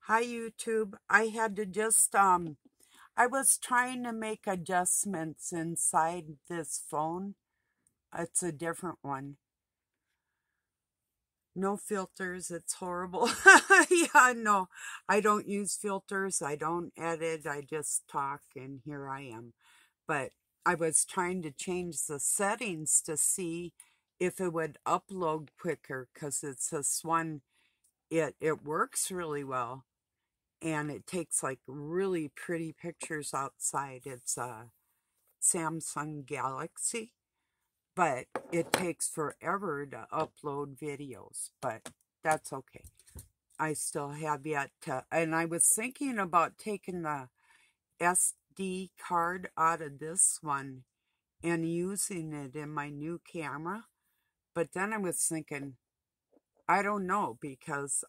Hi YouTube. I had to just I was trying to make adjustments inside this phone. It's a different one. No filters. It's horrible. Yeah, no. I don't use filters. I don't edit. I just talk and here I am. But I was trying to change the settings to see if it would upload quicker cuz it's this one it works really well and it takes like really pretty pictures outside. It's a Samsung Galaxy, but it takes forever to upload videos, but that's okay. I still have yet to, and I was thinking about taking the SD card out of this one and using it in my new camera, but then I was thinking, I don't know, because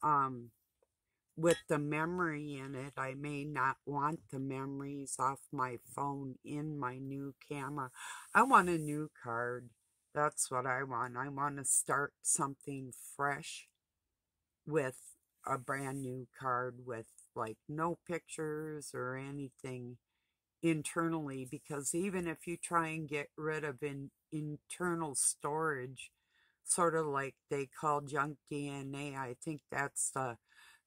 with the memory in it, I may not want the memories off my phone in my new camera. I want a new card. That's what I want. I want to start something fresh with a brand new card with like no pictures or anything internally, because even if you try and get rid of internal storage, sort of like they call junk DNA, I think that's the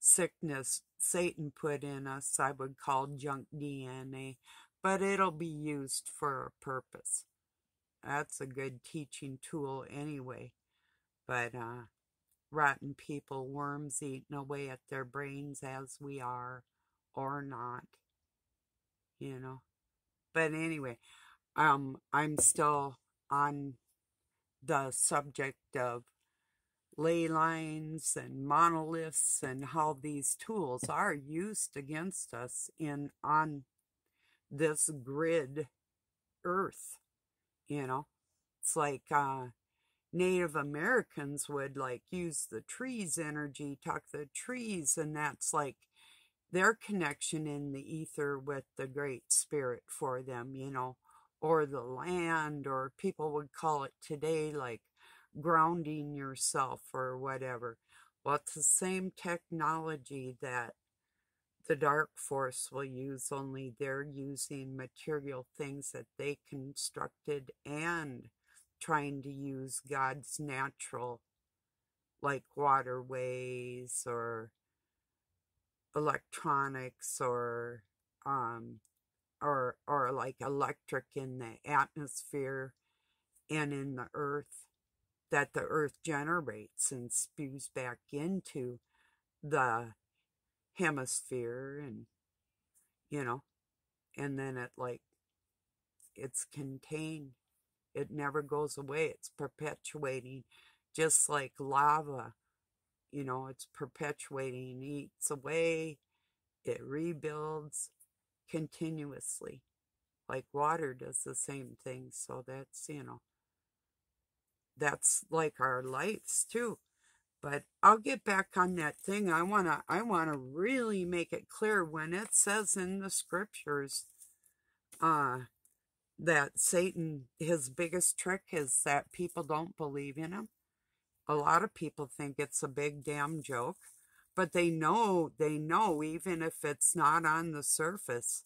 sickness Satan put in us. I would call junk DNA, but it'll be used for a purpose. That's a good teaching tool anyway. But rotten people, worms eating away at their brains as we are, or not, you know. But anyway, I'm still on the subject of ley lines and monoliths and how these tools are used against us in on this grid earth, you know. It's like Native Americans would like use the trees energy, talk the trees, and that's like their connection in the ether with the Great Spirit for them, you know, or the land, or people would call it today like grounding yourself or whatever. Well, it's the same technology that the dark force will use, only they're using material things that they constructed and trying to use God's natural, like waterways or electronics um or like electric in the atmosphere and in the earth, that the earth generates and spews back into the hemisphere, and you know, and then it like it's contained. It never goes away. It's perpetuating, just like lava. You know, it's perpetuating, eats away, it rebuilds continuously. Like water does the same thing. So that's, you know, that's like our lives too. But I'll get back on that thing. I wanna really make it clear when it says in the scriptures uh that Satan, his biggest trick is that people don't believe in him. A lot of people think it's a big damn joke, but they know even if it's not on the surface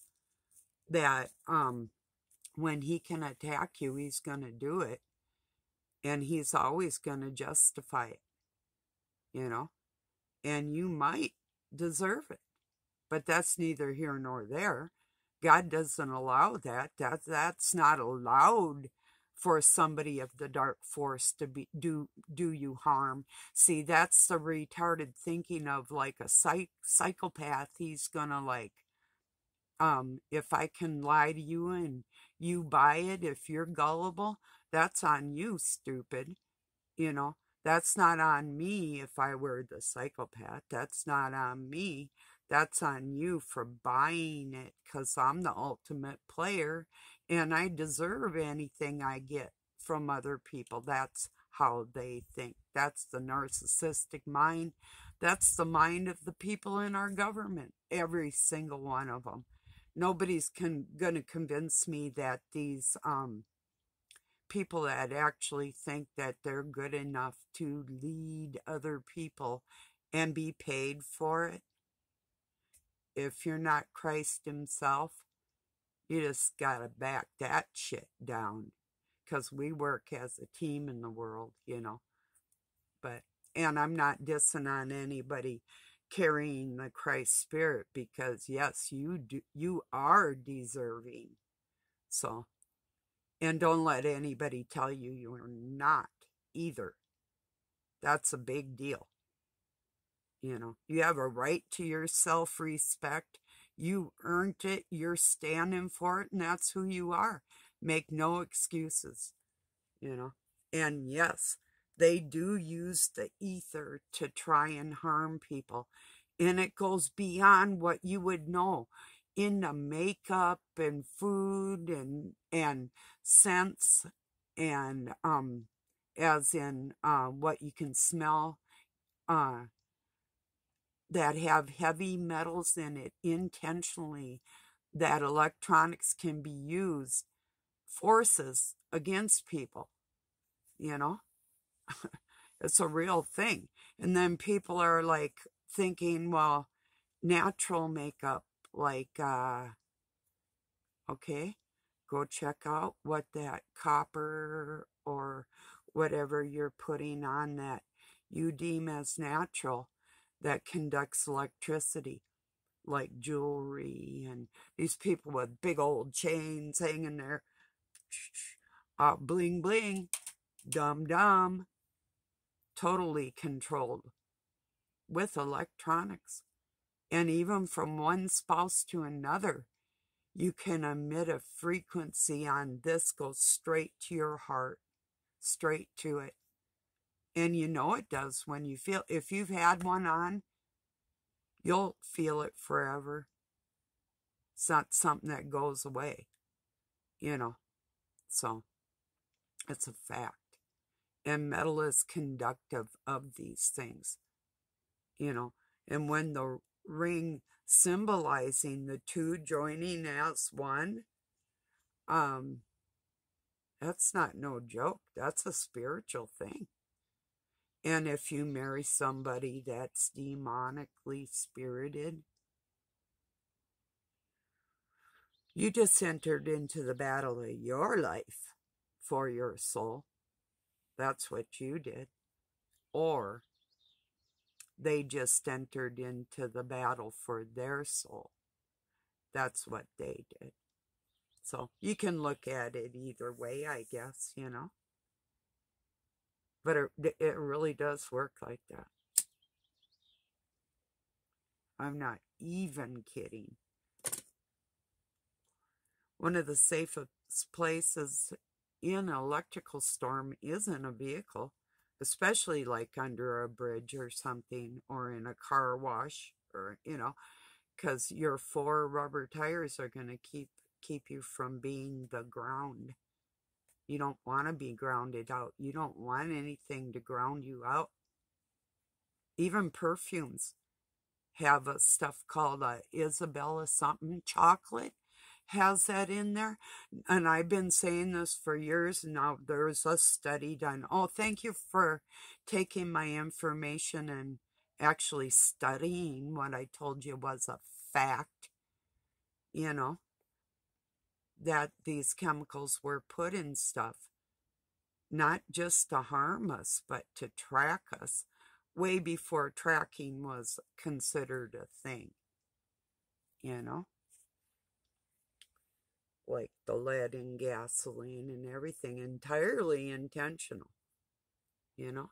that when he can attack you, he's going to do it, and he's always going to justify it, you know, and you might deserve it, but that's neither here nor there. God doesn't allow that. That's not allowed for somebody of the dark force to be do you harm. See, that's the retarded thinking of like a psychopath. He's gonna like, if I can lie to you and you buy it, if you're gullible, that's on you, stupid. You know, that's not on me if I were the psychopath. That's not on me. That's on you for buying it, because I'm the ultimate player and I deserve anything I get from other people. That's how they think. That's the narcissistic mind. That's the mind of the people in our government, every single one of them. Nobody's going to convince me that these people that actually think that they're good enough to lead other people and be paid for it, if you're not Christ himself, you just gotta back that shit down. Because we work as a team in the world, you know. But, and I'm not dissing on anybody carrying the Christ spirit, because yes, you are deserving. So, and don't let anybody tell you you're not either. That's a big deal. You know, you have a right to your self-respect. You earned it. You're standing for it, and that's who you are. Make no excuses, you know. And yes, they do use the ether to try and harm people. And it goes beyond what you would know in the makeup and food and scents, and as in what you can smell, uh that have heavy metals in it intentionally, that electronics can be used forces against people, you know. It's a real thing. And then people are like thinking, well, natural makeup, like okay, go check out what that copper or whatever you're putting on that you deem as natural, that conducts electricity, like jewelry and these people with big old chains hanging there. Bling bling, dum dum, totally controlled with electronics. And even from one spouse to another, you can emit a frequency on this, goes straight to your heart, straight to it. And you know it does when you feel, if you've had one on, you'll feel it forever. It's not something that goes away, you know. So it's a fact. And metal is conductive of these things, you know. And when the ring symbolizing the two joining as one, that's not no joke. That's a spiritual thing. And if you marry somebody that's demonically spirited, you just entered into the battle of your life for your soul. That's what you did. Or they just entered into the battle for their soul. That's what they did. So you can look at it either way, I guess, you know. But it really does work like that. I'm not even kidding. One of the safest places in an electrical storm is in a vehicle, especially like under a bridge or something, or in a car wash, or, you know, because your 4 rubber tires are going to keep you from being the ground. You don't want to be grounded out. You don't want anything to ground you out. Even perfumes have a stuff called Isabella something chocolate, has that in there. And I've been saying this for years, and now there's a study done. Oh, thank you for taking my information and actually studying what I told you was a fact, you know, that these chemicals were put in stuff, not just to harm us, but to track us, way before tracking was considered a thing, you know, like the lead in gasoline and everything, entirely intentional, you know.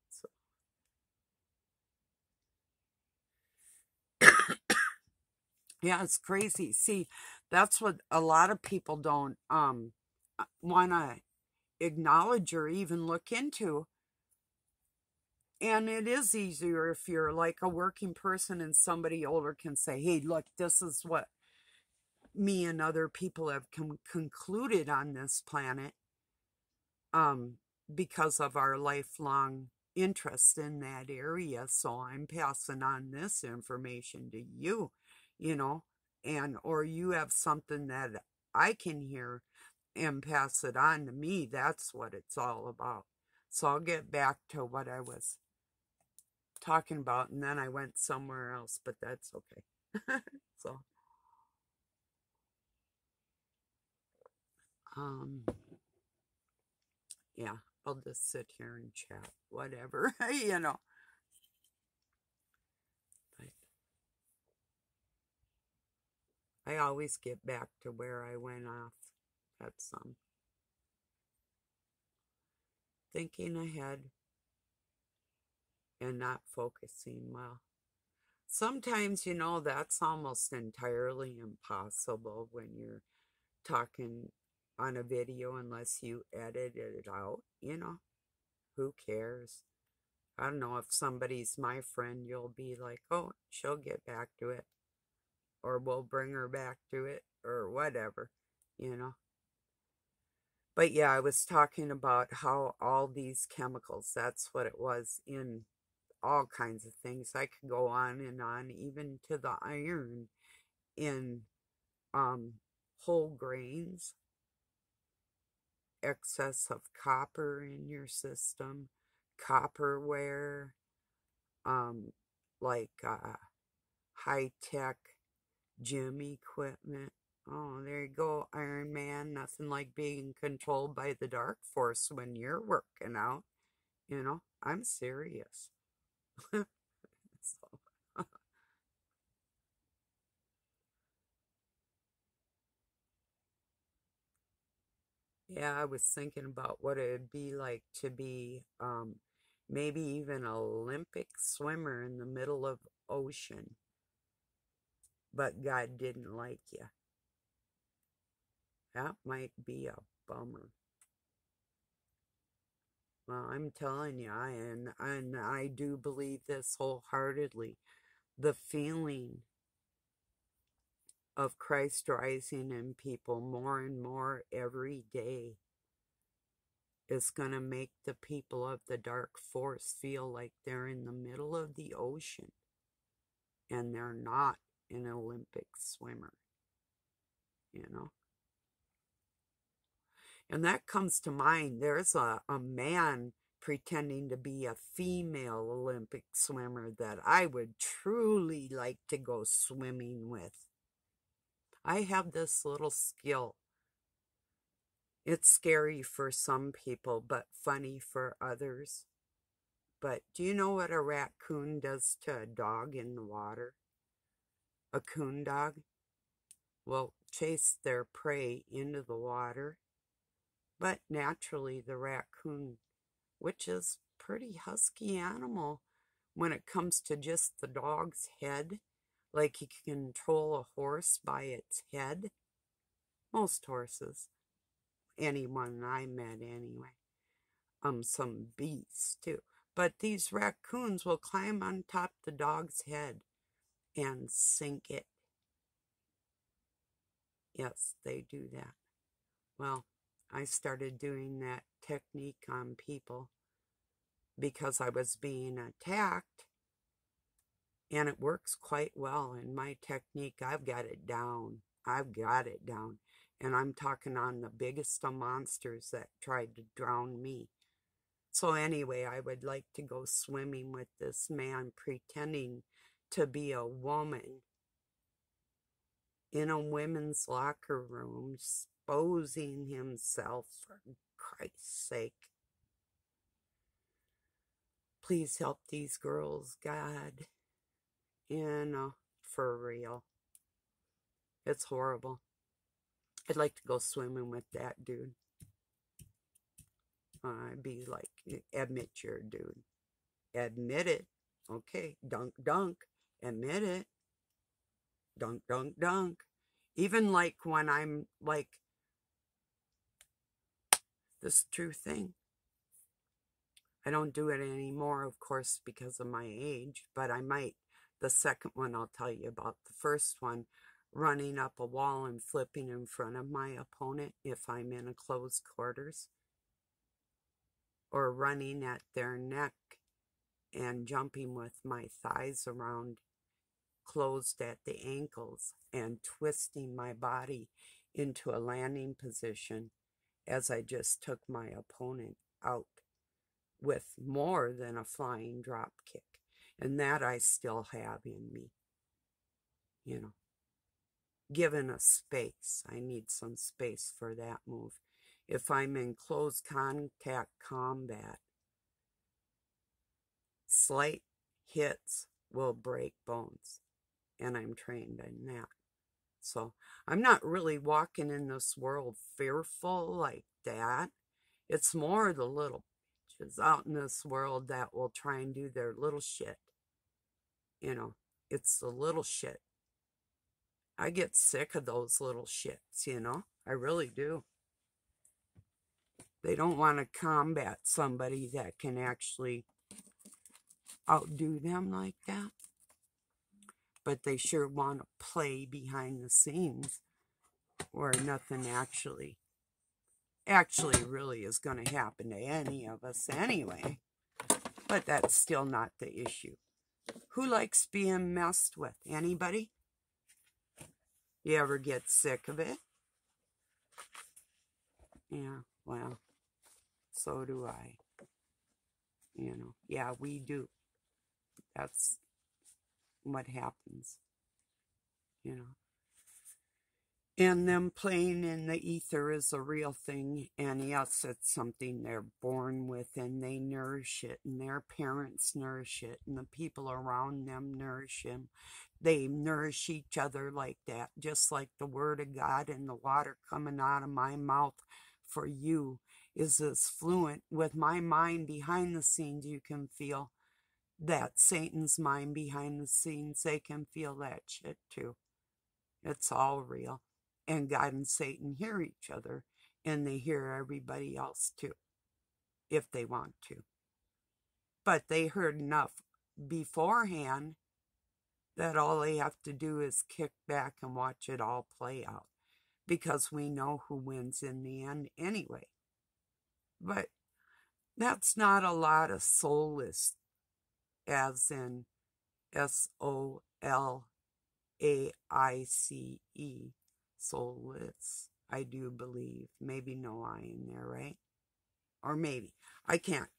So, yeah, it's crazy. See, that's what a lot of people don't want to acknowledge or even look into. And it is easier if you're like a working person and somebody older can say, hey, look, this is what me and other people have concluded on this planet, because of our lifelong interest in that area. So I'm passing on this information to you, you know, and or you have something that I can hear and pass it on to me. That's what it's all about. So I'll get back to what I was talking about, and then I went somewhere else, but that's okay. So, um, yeah, I'll just sit here and chat, whatever, you know. But I always get back to where I went off. That's thinking ahead and not focusing well. Sometimes, you know, that's almost entirely impossible when you're talking on a video unless you edit it out, you know. Who cares? I don't know if somebody's my friend, you'll be like, oh, she'll get back to it, or we'll bring her back to it, or whatever, you know. But yeah, I was talking about how all these chemicals, that's what it was in all kinds of things. I could go on, even to the iron in um, whole grains, excess of copper in your system, copperware, um, like high tech gym equipment. Oh, there you go, Iron Man. Nothing like being controlled by the dark force when you're working out. You know, I'm serious. So, yeah, I was thinking about what it would be like to be maybe even an Olympic swimmer in the middle of ocean, but God didn't like you. That might be a bummer. Well, I'm telling you, and I do believe this wholeheartedly. The feeling of Christ rising in people more and more every day is going to make the people of the dark force feel like they're in the middle of the ocean and they're not an Olympic swimmer, you know? And that comes to mind. There's a man pretending to be a female Olympic swimmer that I would truly like to go swimming with. I have this little skill. It's scary for some people, but funny for others. But do you know what a raccoon does to a dog in the water? A coon dog will chase their prey into the water, but naturally the raccoon, which is pretty husky animal when it comes to just the dog's head, like he can control a horse by its head. Most horses, anyone I met anyway. Some beasts too. But these raccoons will climb on top the dog's head and sink it. Yes, they do that. Well, I started doing that technique on people because I was being attacked, and it works quite well. In my technique, I've got it down. I've got it down. And I'm talking on the biggest of monsters that tried to drown me. So anyway, I would like to go swimming with this man pretending to be a woman in a women's locker room, exposing himself, for Christ's sake. Please help these girls, God. You know, for real. It's horrible. I'd like to go swimming with that dude. I'd be like, admit you're a dude. Admit it. Okay, dunk, dunk. Admit it. Dunk, dunk, dunk. Even like when I'm like, this true thing. I don't do it anymore, of course, because of my age, but I might. The second one I'll tell you about. The first one, running up a wall and flipping in front of my opponent if I'm in a close quarters, or running at their neck and jumping with my thighs around, closed at the ankles, and twisting my body into a landing position as I just took my opponent out with more than a flying drop kick. And that I still have in me, you know. Given a space, I need some space for that move. If I'm in close contact combat, slight hits will break bones, and I'm trained in that. So I'm not really walking in this world fearful like that. It's more the little bitches out in this world that will try and do their little shit. You know, it's the little shit. I get sick of those little shits, you know? I really do. They don't want to combat somebody that can actually outdo them like that. But they sure want to play behind the scenes where nothing actually really is going to happen to any of us anyway. But that's still not the issue. Who likes being messed with? Anybody? You ever get sick of it? Yeah, well, so do I. You know, yeah, we do. That's what happens, you know. And them playing in the ether is a real thing. And yes, it's something they're born with, and they nourish it, and their parents nourish it, and the people around them nourish them. They nourish each other like that, just like the word of God and the water coming out of my mouth for you is as fluent with my mind behind the scenes. You can feel that Satan's mind behind the scenes. They can feel that shit too. It's all real. And God and Satan hear each other, and they hear everybody else too, if they want to. But they heard enough beforehand that all they have to do is kick back and watch it all play out, because we know who wins in the end anyway. But that's not a lot of soulless, as in SOLAICE, soulless. I do believe. Maybe no I in there, right? Or maybe. I can't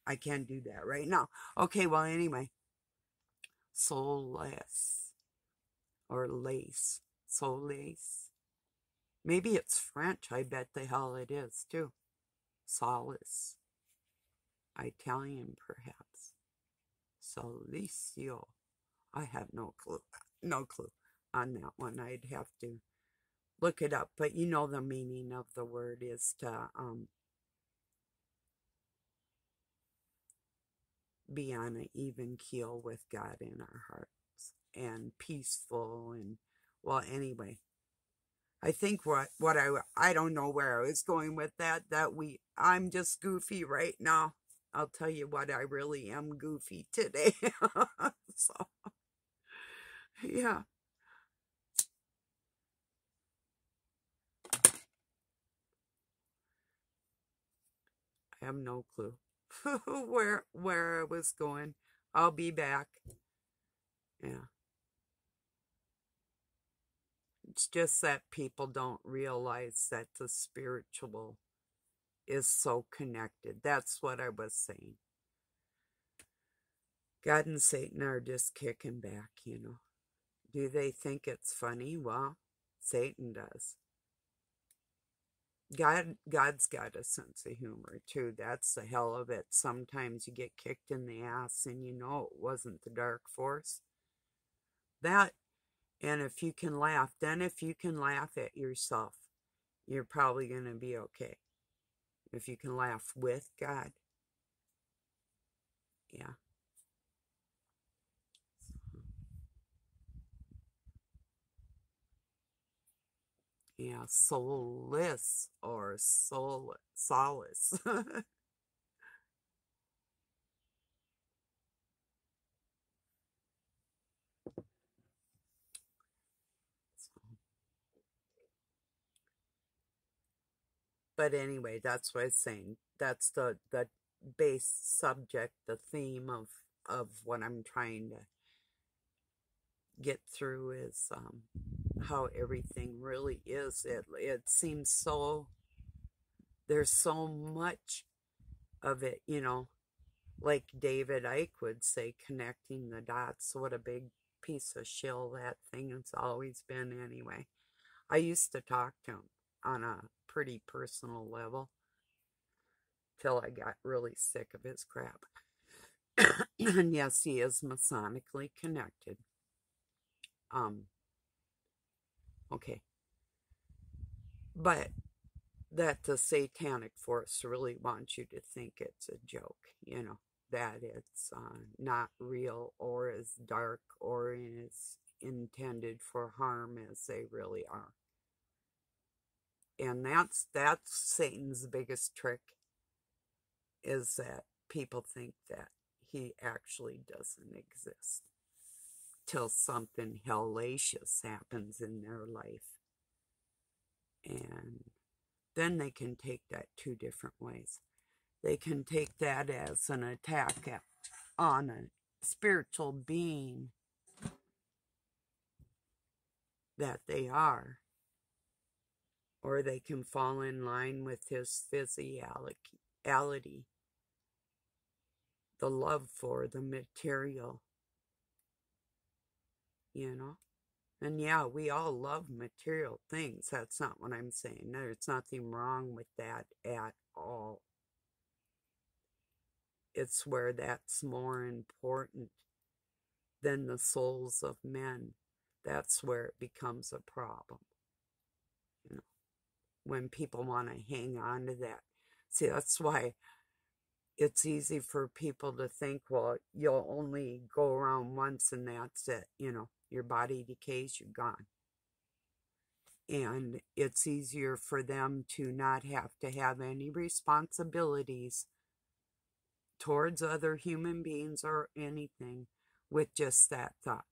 do that right now. Okay, well, anyway. Soulless. Or lace. Soulless. Maybe it's French. I bet the hell it is, too. Solace. Italian, perhaps. Solicio. I have no clue. No clue on that one. I'd have to look it up. But you know the meaning of the word is to be on an even keel with God in our hearts, and peaceful, and well, anyway, I think what I don't know where I was going with that I'm just goofy right now. I'll tell you what, I really am goofy today. So yeah, I have no clue where I was going. I'll be back. Yeah. It's just that people don't realize that the spiritual is so connected. That's what I was saying. God and Satan are just kicking back, you know. Do they think it's funny? Well, Satan does. God's got a sense of humor too. That's the hell of it. Sometimes you get kicked in the ass and you know it wasn't the dark force. That, and if you can laugh, then if you can laugh at yourself, you're probably going to be okay. If you can laugh with God. Yeah. Yeah, soulless or solace. But anyway, that's what I'm saying. That's the base subject, the theme of what I'm trying to get through is how everything really is. It seems so, there's so much of it, you know. like David Icke would say, connecting the dots. What a big piece of shill that thing has always been anyway. I used to talk to him on a pretty personal level till I got really sick of his crap. And yes, he is Masonically connected. Um, okay. But that the satanic force really wants you to think it's a joke, that it's not real or as dark or as intended for harm as they really are. And that's Satan's biggest trick, is that people think that he actually doesn't exist till something hellacious happens in their life. And then they can take that two different ways. They can take that as an attack on a spiritual being that they are, or they can fall in line with his physicality, the love for the material, And yeah, we all love material things. That's not what I'm saying. There's nothing wrong with that at all. It's where that's more important than the souls of men. That's where it becomes a problem. When people want to hang on to that. See, that's why it's easy for people to think, well, you'll only go around once and that's it. Your body decays, you're gone. And it's easier for them to not have to have any responsibilities towards other human beings or anything with just that thought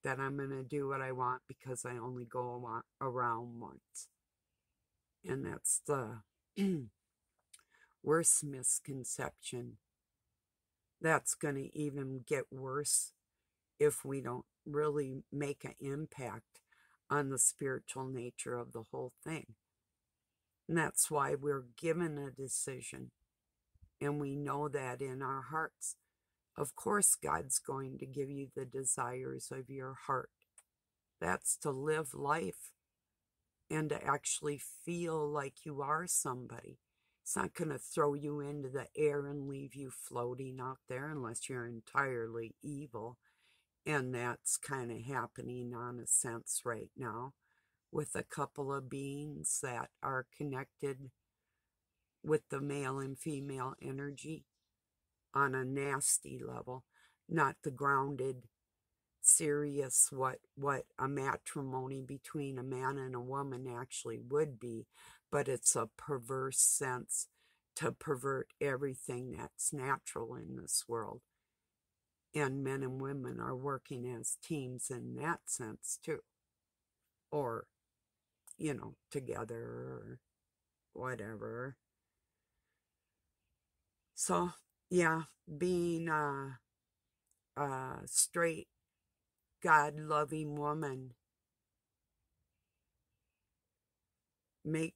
that I'm going to do what I want because I only go around once. And that's the worst misconception. That's going to even get worse if we don't really make an impact on the spiritual nature of the whole thing. And that's why we're given a decision. And we know that in our hearts. Of course, God's going to give you the desires of your heart. That's to live life and to actually feel like you are somebody. It's not going to throw you into the air and leave you floating out there unless you're entirely evil. And that's kind of happening on a sense right now with a couple of beings that are connected with the male and female energy on a nasty level, not the grounded, serious what a matrimony between a man and a woman actually would be, but it's a perverse sense to pervert everything that's natural in this world. And men and women are working as teams in that sense too. Or, together or whatever. So, yeah, being a straight, God-loving woman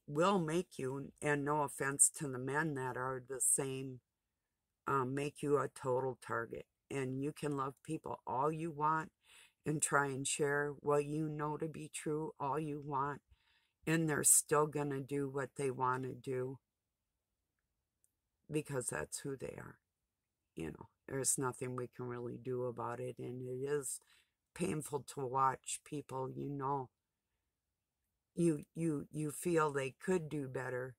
will make you, and no offense to the men that are the same, make you a total target. And you can love people all you want and try and share what you know to be true all you want, and they're still going to do what they want to do because that's who they are. There's nothing we can really do about it, and it is painful to watch people, you feel they could do better,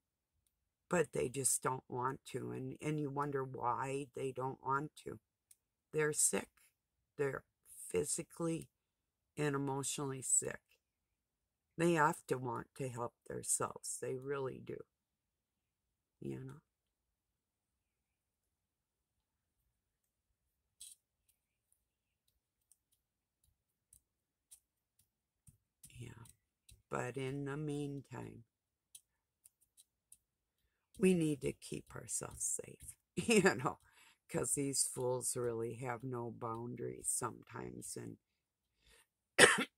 but they just don't want to, and you wonder why they don't want to. They're sick. They're physically and emotionally sick. They have to want to help themselves. They really do. Yeah. But in the meantime, we need to keep ourselves safe, because these fools really have no boundaries sometimes, and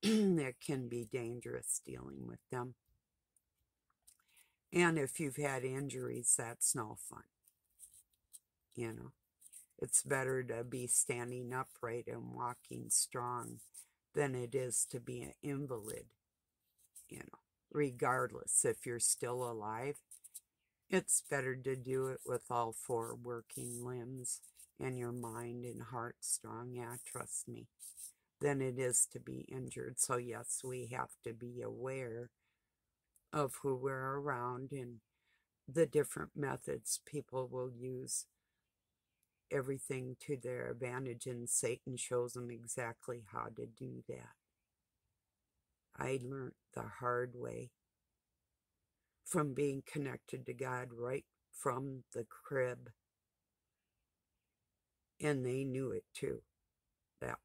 it can be dangerous dealing with them. And if you've had injuries, that's no fun, It's better to be standing upright and walking strong than it is to be an invalid, regardless if you're still alive. It's better to do it with all four working limbs and your mind and heart strong, yeah, trust me, than it is to be injured. So, yes, we have to be aware of who we're around and the different methods people will use, everything to their advantage, and Satan shows them exactly how to do that. I learned the hard way from being connected to God right from the crib, and they knew it too. That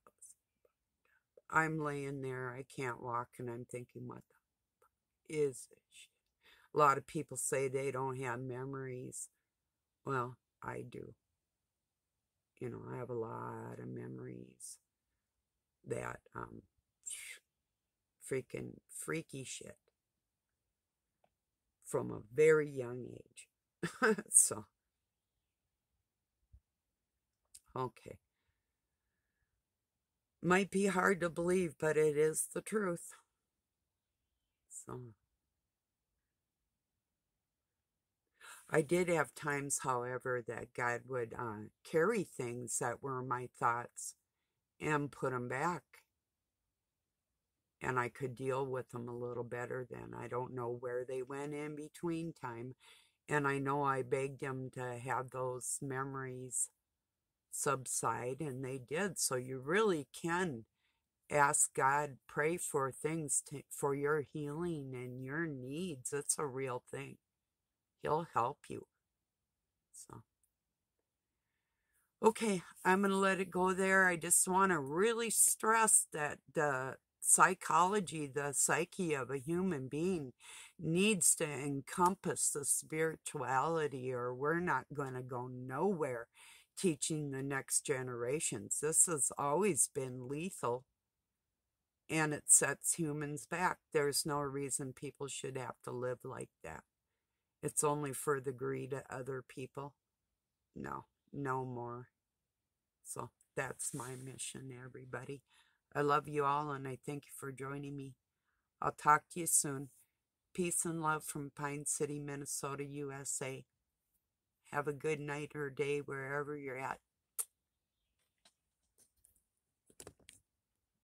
I'm laying there, I can't walk, and I'm thinking, what the is this? A lot of people say they don't have memories. Well, I do. I have a lot of memories that freaking freaky shit from a very young age. So, okay. Might be hard to believe, but it is the truth. So, I did have times, however, that God would carry things that were my thoughts and put them back. And I could deal with them a little better then. I don't know where they went in between time. And I know I begged him to have those memories subside, and they did. So you really can ask God, pray for things for your healing and your needs. It's a real thing. He'll help you. So, okay, I'm going to let it go there. I just want to really stress that the psychology, the psyche of a human being needs to encompass the spirituality, or we're not going to go nowhere teaching the next generations. This has always been lethal, and it sets humans back. There's no reason people should have to live like that. It's only for the greed of other people. No, no more. So that's my mission, everybody. I love you all, and I thank you for joining me. I'll talk to you soon. Peace and love from Pine City, Minnesota, USA. Have a good night or day wherever you're at.